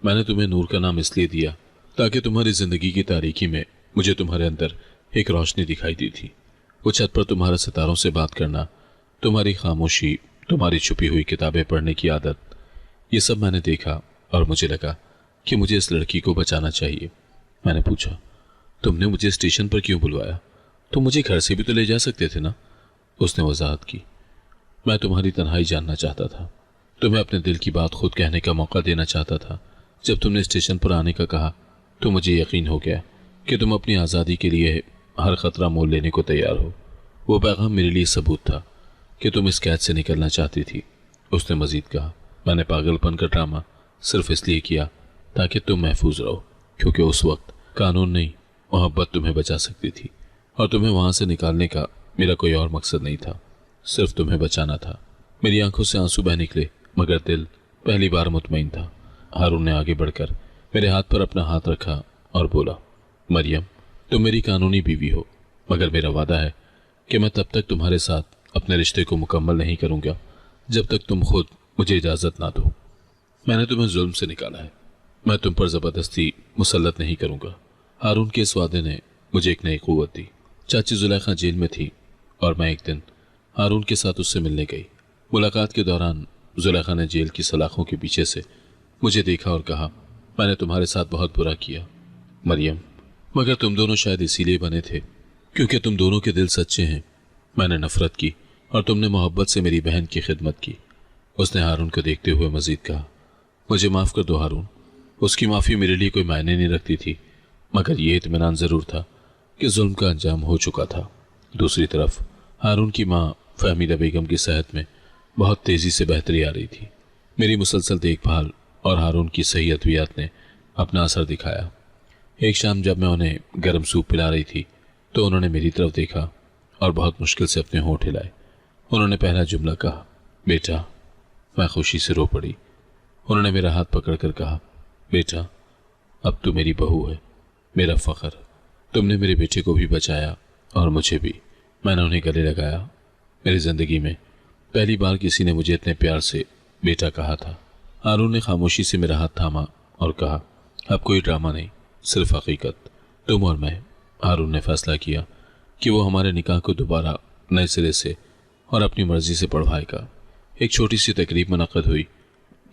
मैंने तुम्हें नूर का नाम इसलिए दिया ताकि तुम्हारी जिंदगी की तारीकी में मुझे तुम्हारे अंदर एक रोशनी दिखाई दी थी। वो छत पर तुम्हारे सितारों से बात करना, तुम्हारी खामोशी, तुम्हारी छुपी हुई किताबें पढ़ने की आदत, ये सब मैंने देखा और मुझे लगा कि मुझे इस लड़की को बचाना चाहिए। मैंने पूछा, तुमने मुझे स्टेशन पर क्यों बुलवाया? तुम मुझे घर से भी तो ले जा सकते थे ना? उसने वजाहत की, मैं तुम्हारी तन्हाई जानना चाहता था। तुम्हें अपने दिल की बात खुद कहने का मौका देना चाहता था। जब तुमने स्टेशन पर आने का कहा तो मुझे यकीन हो गया कि तुम अपनी आज़ादी के लिए हर खतरा मोल लेने को तैयार हो। वो पैगाम मेरे लिए सबूत था कि तुम इस कैद से निकलना चाहती थी। उसने मजीद कहा, मैंने पागलपन का ड्रामा सिर्फ इसलिए किया ताकि तुम महफूज रहो, क्योंकि उस वक्त कानून नहीं मोहब्बत तुम्हें बचा सकती थी और तुम्हें वहां से निकालने का मेरा कोई और मकसद नहीं था, सिर्फ तुम्हें बचाना था। मेरी आंखों से आंसू बह निकले मगर दिल पहली बार मुतमईन था। हारून ने आगे बढ़कर मेरे हाथ पर अपना हाथ रखा और बोला, मरियम, तुम मेरी कानूनी बीवी हो, मगर मेरा वादा है कि मैं तब तक तुम्हारे साथ अपने रिश्ते को मुकम्मल नहीं करूंगा जब तक तुम खुद मुझे इजाजत ना दो। मैंने तुम्हें जुल्म से निकाला है, मैं तुम पर जबरदस्ती मुसल्लत नहीं करूंगा। हारून के इस वादे ने मुझे एक नई कुव्वत दी। चाची जुलेखा जेल में थी और मैं एक दिन हारून के साथ उससे मिलने गई। मुलाकात के दौरान जुलेखा ने जेल की सलाखों के पीछे से मुझे देखा और कहा, मैंने तुम्हारे साथ बहुत बुरा किया मरियम, मगर तुम दोनों शायद इसीलिए बने थे क्योंकि तुम दोनों के दिल सच्चे हैं। मैंने नफरत की और तुमने मोहब्बत से मेरी बहन की खिदमत की। उसने हारून को देखते हुए मजीद कहा, मुझे माफ़ कर दो हारून, उसकी माफ़ी मेरे लिए कोई मायने नहीं रखती थी, मगर यह इत्मीनान ज़रूर था कि जुल्म का अंजाम हो चुका था। दूसरी तरफ हारून की माँ फहमीदा बेगम की सेहत में बहुत तेजी से बेहतरी आ रही थी। मेरी मुसलसल देखभाल और हारून की सही अद्वियात ने अपना असर दिखाया। एक शाम जब मैं उन्हें गर्म सूप पिला रही थी तो उन्होंने मेरी तरफ देखा और बहुत मुश्किल से अपने होंठ हिलाए। उन्होंने पहला जुमला कहा, बेटा। मैं खुशी से रो पड़ी। उन्होंने मेरा हाथ पकड़कर कहा, बेटा अब तू मेरी बहू है, मेरा फख्र। तुमने मेरे बेटे को भी बचाया और मुझे भी। मैंने उन्हें गले लगाया। मेरी जिंदगी में पहली बार किसी ने मुझे इतने प्यार से बेटा कहा था। हारून ने खामोशी से मेरा हाथ थामा और कहा, अब कोई ड्रामा नहीं, सिर्फ हकीकत। तुम और मैं। हारून ने फैसला किया कि वो हमारे निकाह को दोबारा नए सिरे से और अपनी मर्जी से पढ़वाएगा। एक छोटी सी तकरीब मुनक्कद हुई।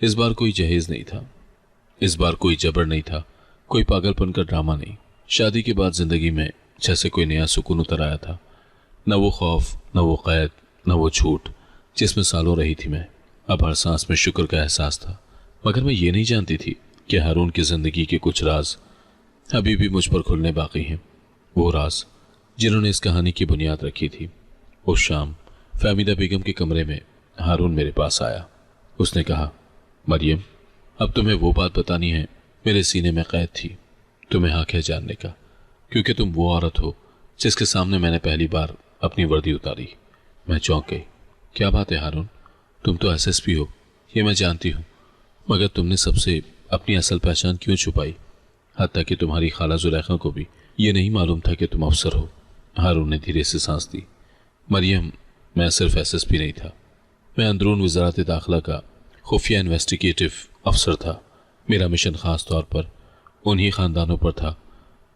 इस बार कोई जहेज नहीं था, इस बार कोई जबर नहीं था, कोई पागलपन का ड्रामा नहीं। शादी के बाद जिंदगी में जैसे कोई नया सुकून उतर आया था। न वो खौफ, न वो कैद, न वो झूठ जिसमें सालों रही थी मैं। अब हर सांस में शुक्र का एहसास था। मगर मैं ये नहीं जानती थी कि हारून की जिंदगी के कुछ राज अभी भी मुझ पर खुलने बाकी हैं। वो राज जिन्होंने इस कहानी की बुनियाद रखी थी। उस शाम फहमीदा बेगम के कमरे में हारून मेरे पास आया। उसने कहा, मरियम अब तुम्हें वो बात बतानी है मेरे सीने में कैद थी। तुम्हें हक है जानने का, क्योंकि तुम वो औरत हो जिसके सामने मैंने पहली बार अपनी वर्दी उतारी। मैं चौंक गई। क्या बात है हारून, तुम तो एसएसपी हो, ये मैं जानती हूँ, मगर तुमने सबसे अपनी असल पहचान क्यों छुपाई? हत्ता कि तुम्हारी खाला जुलेखा को भी ये नहीं मालूम था कि तुम अफसर हो। हारून ने धीरे से सांस दी। मरियम, मैं सिर्फ एसएसपी नहीं था, मैं अंदरून वजारत दाखिला का खुफिया इन्वेस्टिगेटिव अफसर था। मेरा मिशन खास तौर पर उन्हीं ख़ानदानों पर था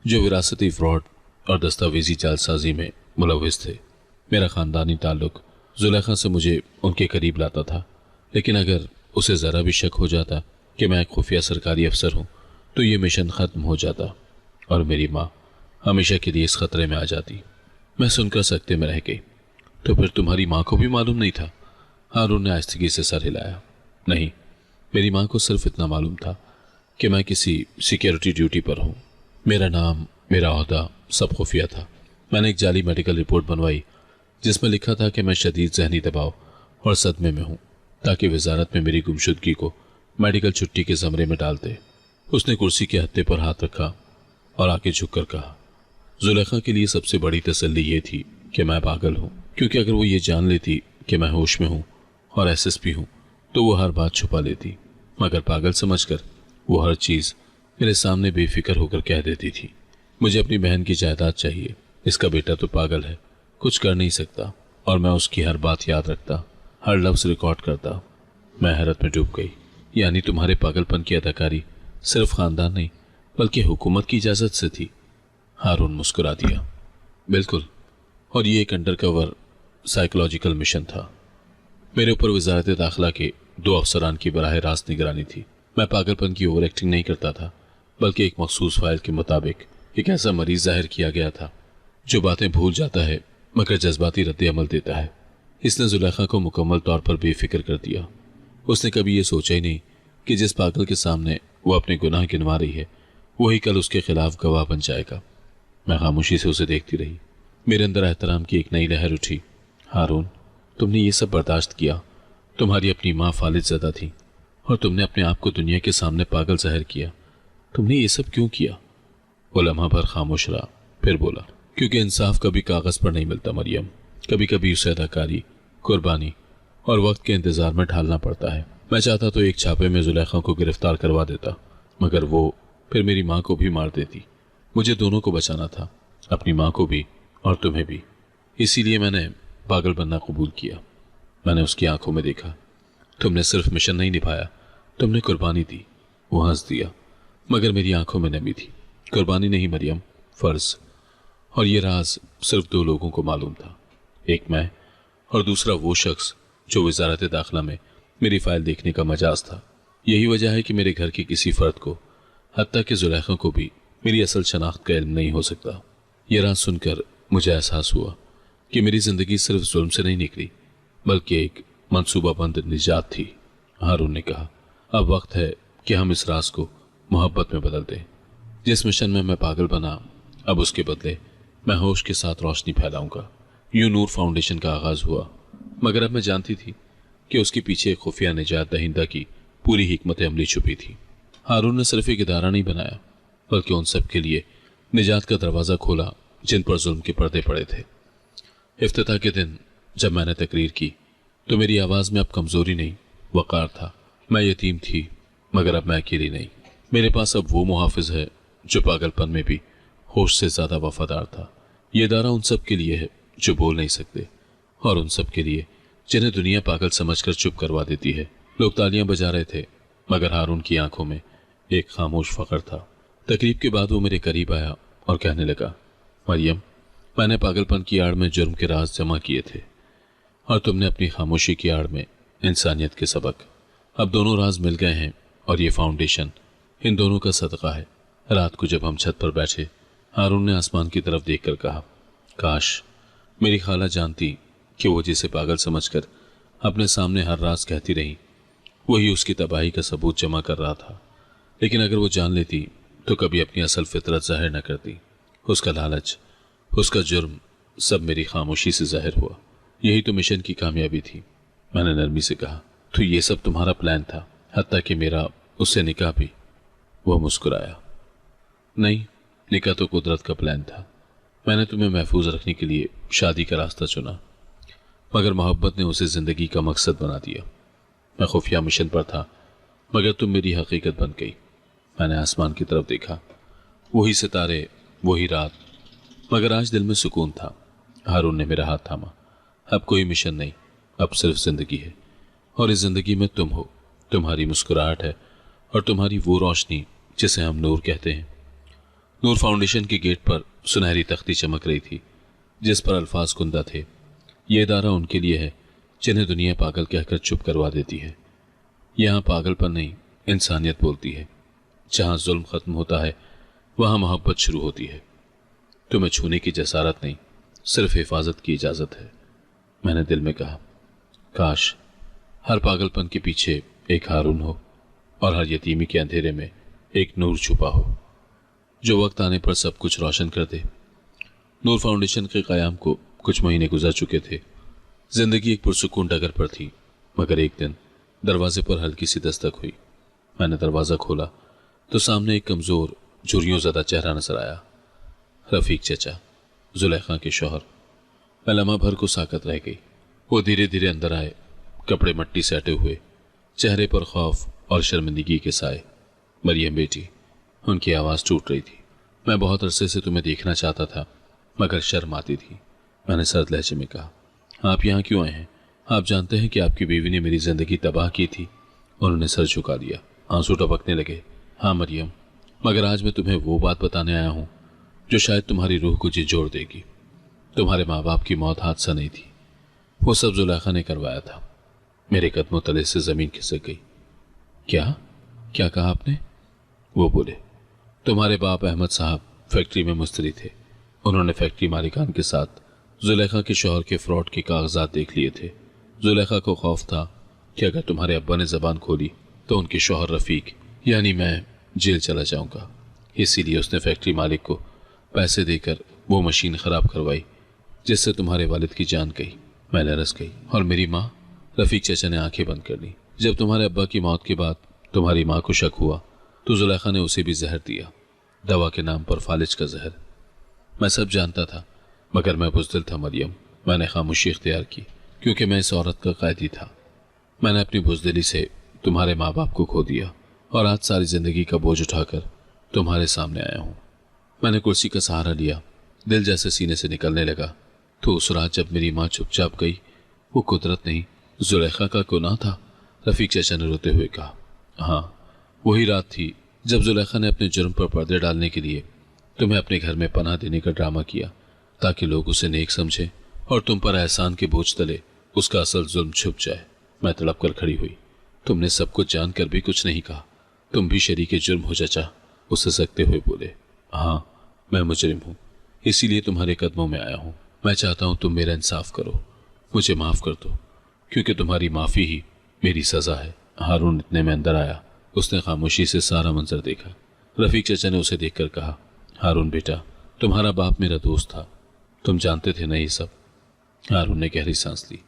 जो विरासती फ्रॉड और दस्तावेजी जालसाजी में मुलविस थे। मेरा ख़ानदानी ताल्लुक जुलेखा से मुझे उनके करीब लाता था, लेकिन अगर उसे ज़रा भी शक हो जाता कि मैं एक खुफिया सरकारी अफसर हूँ तो ये मिशन ख़त्म हो जाता और मेरी माँ हमेशा के लिए इस खतरे में आ जाती। मैं सुनकर सकते में रह गई। तो फिर तुम्हारी माँ को भी मालूम नहीं था? हारून ने आहिस्तगी से सर हिलाया। नहीं, मेरी माँ को सिर्फ इतना मालूम था कि मैं किसी सिक्योरिटी ड्यूटी पर हूँ। मेरा नाम, मेरा ओहदा सब खुफिया था। मैंने एक जाली मेडिकल रिपोर्ट बनवाई जिसमें लिखा था कि मैं शदीद जहनी दबाव और सदमे में हूँ, ताकि वजारत में मेरी गुमशुदगी को मेडिकल छुट्टी के ज़मरे में डाल दे। उसने कुर्सी के हत्थे पर हाथ रखा और आके झुककर कहा, जुलेखा के लिए सबसे बड़ी तसल्ली ये थी कि मैं पागल हूँ, क्योंकि अगर वो ये जान लेती कि मैं होश में हूँ और एसएसपी हूँ तो वो हर बात छुपा लेती। मगर पागल समझकर वो हर चीज़ मेरे सामने बेफिक्र होकर कह देती थी। मुझे अपनी बहन की जायदाद चाहिए, इसका बेटा तो पागल है, कुछ कर नहीं सकता, और मैं उसकी हर बात याद रखता, हर लफ्ज़ रिकॉर्ड करता। मैं हैरत में डूब गई। यानी तुम्हारे पागलपन की अदाकारी सिर्फ ख़ानदान नहीं बल्कि हुकूमत की इजाज़त से थी? हारून मुस्कुरा दिया। बिल्कुल, और ये एक अंडरकवर साइकोलॉजिकल मिशन था। मेरे ऊपर वजारत दाखिला के 2 अफसरान की बराह रास्त निगरानी थी। मैं पागलपन की ओवर एक्टिंग नहीं करता था, बल्कि एक मखसूस फाइल के मुताबिक एक ऐसा मरीज जाहिर किया गया था जो बातें भूल जाता है मगर जज्बाती रद्द अमल देता है। इसने जुलेखा को मुकम्मल तौर पर बेफिक्र कर दिया। उसने कभी ये सोचा ही नहीं कि जिस पागल के सामने वो अपने गुनाह गिनवा रही है वही कल उसके खिलाफ गवाह बन जाएगा। मैं खामोशी से उसे देखती रही। मेरे अंदर एहतराम की एक नई लहर उठी। हारून, तुमने ये सब बर्दाश्त किया। तुम्हारी अपनी माँ फालिद ज़दा थी और तुमने अपने आप को दुनिया के सामने पागल जाहिर किया। तुमने ये सब क्यों किया? वो लम्हा भर खामोश रहा, फिर बोला, क्योंकि इंसाफ कभी कागज़ पर नहीं मिलता मरियम। कभी कभी उसे अदाकारी, कुर्बानी और वक्त के इंतजार में ढालना पड़ता है। मैं चाहता तो एक छापे में जुलेखा को गिरफ्तार करवा देता, मगर वो फिर मेरी माँ को भी मार देती। मुझे दोनों को बचाना था, अपनी माँ को भी और तुम्हें भी। इसीलिए मैंने पागल बनना कबूल किया। मैंने उसकी आंखों में देखा। तुमने सिर्फ मिशन नहीं निभाया, तुमने कुर्बानी दी। वो हंस दिया, मगर मेरी आंखों में नमी थी। कुर्बानी नहीं मरियम, फ़र्ज। और ये राज सिर्फ 2 लोगों को मालूम था, एक मैं और दूसरा वो शख्स जो वजारत दाखिला में मेरी फाइल देखने का मजाज था। यही वजह है कि मेरे घर के किसी फर्द को, हत्ता कि जुलेखा को भी, मेरी असल शनाख्त का इल्म नहीं हो सकता। यह राज सुनकर मुझे एहसास हुआ कि मेरी ज़िंदगी सिर्फ जुल्म से नहीं निकली बल्कि एक मनसूबाबंद निजात थी। हारून ने कहा, अब वक्त है कि हम इस राज को मोहब्बत में बदल दें। जिस मिशन में मैं पागल बना, अब उसके बदले मैं होश के साथ रोशनी फैलाऊंगा। यूं नूर फाउंडेशन का आगाज हुआ, मगर अब मैं जानती थी कि उसके पीछे खुफिया निजात दहिंदा की पूरी हिकमत अमली छुपी थी। हारून ने सिर्फ एक इदारा नहीं बनाया, बल्कि उन सब के लिए निजात का दरवाज़ा खोला जिन पर जुल्म के पर्दे पड़े थे। इफ्तिताह के दिन जब मैंने तकरीर की तो मेरी आवाज़ में अब कमज़ोरी नहीं, वक़ार था। मैं यतीम थी, मगर अब मैं अकेली नहीं। मेरे पास अब वो मुहाफ़िज़ है जो पागलपन में भी होश से ज़्यादा वफादार था। ये इदारा उन सब के लिए है जो बोल नहीं सकते, और उन सब के लिए जिन्हें दुनिया पागल समझकर चुप करवा देती है। लोग तालियां बजा रहे थे, मगर हारून की आंखों में एक खामोश फ़ख्र था। तकरीब के बाद वो मेरे करीब आया और कहने लगा, मरियम, मैंने पागलपन की आड़ में जुर्म के राज जमा किए थे, और तुमने अपनी खामोशी की आड़ में इंसानियत के सबक। अब दोनों राज मिल गए हैं, और ये फाउंडेशन इन दोनों का सदका है। रात को जब हम छत पर बैठे, हारून ने आसमान की तरफ देखकर कहा, काश मेरी खाला जानती कि वो जिसे पागल समझकर अपने सामने हर राज कहती रही, वही उसकी तबाही का सबूत जमा कर रहा था। लेकिन अगर वो जान लेती तो कभी अपनी असल फितरत ज़ाहिर न करती। उसका लालच, उसका जुर्म, सब मेरी खामोशी से ज़ाहिर हुआ। यही तो मिशन की कामयाबी थी। मैंने नरमी से कहा, तो ये सब तुम्हारा प्लान था, हत्ता कि मेरा उससे निकाह भी? वह मुस्कुराया, नहीं, निकाह तो कुदरत का प्लान था। मैंने तुम्हें महफूज रखने के लिए शादी का रास्ता चुना, मगर मोहब्बत ने उसे ज़िंदगी का मकसद बना दिया। मैं खुफिया मिशन पर था, मगर तुम मेरी हकीकत बन गई। मैंने आसमान की तरफ देखा, वही सितारे, वही रात, मगर आज दिल में सुकून था। हारून ने मेरा हाथ थामा। अब कोई मिशन नहीं, अब सिर्फ जिंदगी है, और इस जिंदगी में तुम हो, तुम्हारी मुस्कुराहट है, और तुम्हारी वो रोशनी जिसे हम नूर कहते हैं। नूर फाउंडेशन के गेट पर सुनहरी तख्ती चमक रही थी, जिस पर अल्फाज कुंदा थे, ये इदारा उनके लिए है जिन्हें दुनिया पागल कहकर चुप करवा देती है। यहाँ पागलपन नहीं, इंसानियत बोलती है। जहाँ जुल्म खत्म होता है, वहाँ मोहब्बत शुरू होती है। तुम्हें छूने की जसारत नहीं, सिर्फ हिफाजत की इजाज़त है। मैंने दिल में कहा, काश हर पागलपन के पीछे एक हारून हो, और हर यतीमी के अंधेरे में एक नूर छुपा हो, जो वक्त आने पर सब कुछ रोशन कर दे। नूर फाउंडेशन के क़याम को कुछ महीने गुजर चुके थे। जिंदगी एक पुरसुकून डगर पर थी, मगर एक दिन दरवाजे पर हल्की सी दस्तक हुई। मैंने दरवाज़ा खोला तो सामने एक कमज़ोर, झुर्रियों ज़दा चेहरा नजर आया। रफ़ीक चचा, जुलेखा के शौहर। मैं लम्हा भर को साकत रह गई। वो धीरे धीरे अंदर आए, कपड़े मट्टी से अटे हुए, चेहरे पर खौफ और शर्मिंदगी के साए। मरियम बेटी, उनकी आवाज़ टूट रही थी। मैं बहुत अरसे से तुम्हें देखना चाहता था, मगर शर्म आती थी। मैंने सर्द लहजे में कहा, आप यहाँ क्यों आए हैं? आप जानते हैं कि आपकी बीवी ने मेरी ज़िंदगी तबाह की थी। उन्होंने सर झुका दिया, आंसू टपकने लगे। हाँ मरियम, मगर आज मैं तुम्हें वो बात बताने आया हूँ जो शायद तुम्हारी रूह को झिझोड़ देगी। तुम्हारे माँ बाप की मौत हादसा नहीं थी, वो सब जुलेखा ने करवाया था। मेरे कदमों तले से ज़मीन खिसक गई। क्या क्या कहा आपने? वो बोले, तुम्हारे बाप अहमद साहब फैक्ट्री में मुस्तरी थे। उन्होंने फैक्ट्री मालिकान के साथ जुलेखा के शौहर के फ्रॉड के कागजात देख लिए थे। जुलेखा को खौफ था कि अगर तुम्हारे अब्बा ने ज़बान खोली तो उनके शौहर रफ़ीक यानी मैं जेल चला जाऊंगा। इसीलिए उसने फैक्ट्री मालिक को पैसे देकर वो मशीन ख़राब करवाई जिससे तुम्हारे वालिद की जान गई। मैं लरस गई और मेरी माँ। रफ़ीक चाचा ने आंखें बंद कर ली। जब तुम्हारे अब्बा की मौत के बाद तुम्हारी माँ को शक हुआ तो जुलेखा ने उसे भी जहर दिया, दवा के नाम पर फालिज का जहर। मैं सब जानता था, मगर मैं बुज़दिल था मरियम। मैंने खामोशी इख्तियार की क्योंकि मैं इस औरत का कैदी था। मैंने अपनी बुज़दिली से तुम्हारे माँ बाप को खो दिया और आज सारी ज़िंदगी का बोझ उठाकर तुम्हारे सामने आया हूँ। मैंने कुर्सी का सहारा लिया, दिल जैसे सीने से निकलने लगा। तो उस रात जब मेरी माँ चुपचाप गई, वो कुदरत नहीं जुलेखा का गुनाह था। रफ़ीक चाचा ने रोते हुए कहा, हाँ वही रात थी जब जुलेखा ने अपने जुर्म पर पर्दे डालने के लिए तुम्हें अपने घर में पनाह देने का ड्रामा किया ताकि लोग उसे नेक समझें और तुम पर एहसान के बोझ तले उसका असल जुल्म छुप जाए। मैं तड़प कर खड़ी हुई। तुमने सब कुछ जानकर भी कुछ नहीं कहा। तुम भी शरीके जुर्म हो चाचा, उससे सकते हुए बोले। हाँ मैं मुजरिम हूँ, इसीलिए तुम्हारे कदमों में आया हूँ। मैं चाहता हूँ तुम मेरा इंसाफ करो, मुझे माफ़ कर दो, क्योंकि तुम्हारी माफ़ी ही मेरी सज़ा है। हारून इतने में अंदर आया। उसने खामोशी से सारा मंजर देखा। रफ़ीक चाचा ने उसे देखकर कहा, हारून बेटा, तुम्हारा बाप मेरा दोस्त था, तुम जानते थे ना ये सब। हारून ने गहरी सांस ली।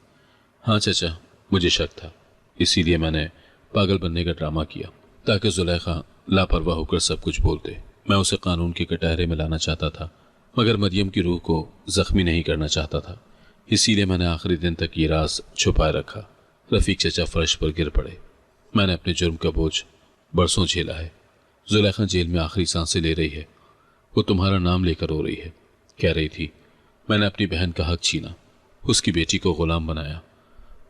हाँ चाचा, मुझे शक था, इसीलिए मैंने पागल बनने का ड्रामा किया ताकि जुलेखा लापरवाह होकर सब कुछ बोलते। मैं उसे कानून के कटहरे में लाना चाहता था, मगर मरियम की रूह को जख्मी नहीं करना चाहता था। इसीलिए मैंने आखिरी दिन तक ये राज छुपाए रखा। रफीक चचा फर्श पर गिर पड़े। मैंने अपने जुर्म का बोझ बरसों झेला है। जुलेखा जेल में आखिरी सांसें ले रही है। वो तुम्हारा नाम लेकर रो रही है। कह रही थी मैंने अपनी बहन का हक छीना, उसकी बेटी को गुलाम बनाया।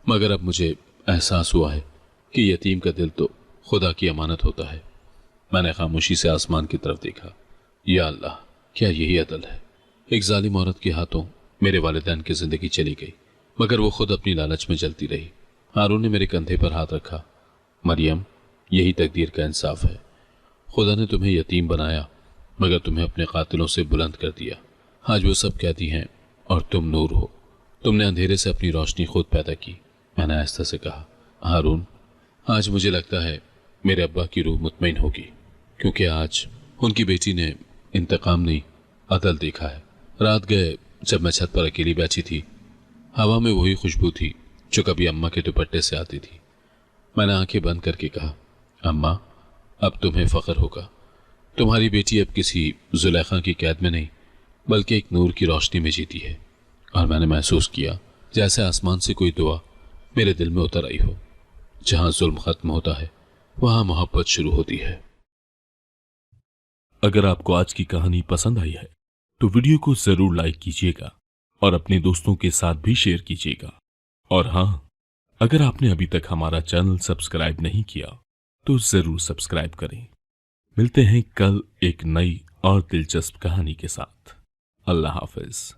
मगर अब मुझे एहसास हुआ है कि यतीम का दिल तो खुदा की अमानत होता है। मैंने खामोशी से आसमान की तरफ देखा। या अल्लाह, क्या यही अदल है? एक जालिम औरत के हाथों मेरे वालिदैन की जिंदगी चली गई, मगर वो खुद अपनी लालच में जलती रही। हारून ने मेरे कंधे पर हाथ रखा। मरियम, यही तकदीर का इंसाफ है। खुदा ने तुम्हें यतीम बनाया, मगर तुम्हें अपने कातिलों से बुलंद कर दिया। आज वो सब कैदी हैं और तुम नूर हो। तुमने अंधेरे से अपनी रोशनी खुद पैदा की। मैंने आहिस्ता से कहा, हारून, आज मुझे लगता है मेरे अब्बा की रूह मुतमईन होगी, क्योंकि आज उनकी बेटी ने इंतकाम नहीं, अदल देखा है। रात गए जब मैं छत पर अकेली बैठी थी, हवा में वही खुशबू थी जो कभी अम्मा के दुपट्टे से आती थी। मैंने आंखें बंद करके कहा, अम्मा, अब तुम्हें फख्र होगा। तुम्हारी बेटी अब किसी जुलेखा की कैद में नहीं, बल्कि एक नूर की रोशनी में जीती है। और मैंने महसूस किया जैसे आसमान से कोई दुआ मेरे दिल में उतर आई हो। जहां जुल्म खत्म होता है, वहां मोहब्बत शुरू होती है। अगर आपको आज की कहानी पसंद आई है तो वीडियो को जरूर लाइक कीजिएगा और अपने दोस्तों के साथ भी शेयर कीजिएगा। और हां, अगर आपने अभी तक हमारा चैनल सब्सक्राइब नहीं किया तो जरूर सब्सक्राइब करें। मिलते हैं कल एक नई और दिलचस्प कहानी के साथ। अल्लाह हाफिज।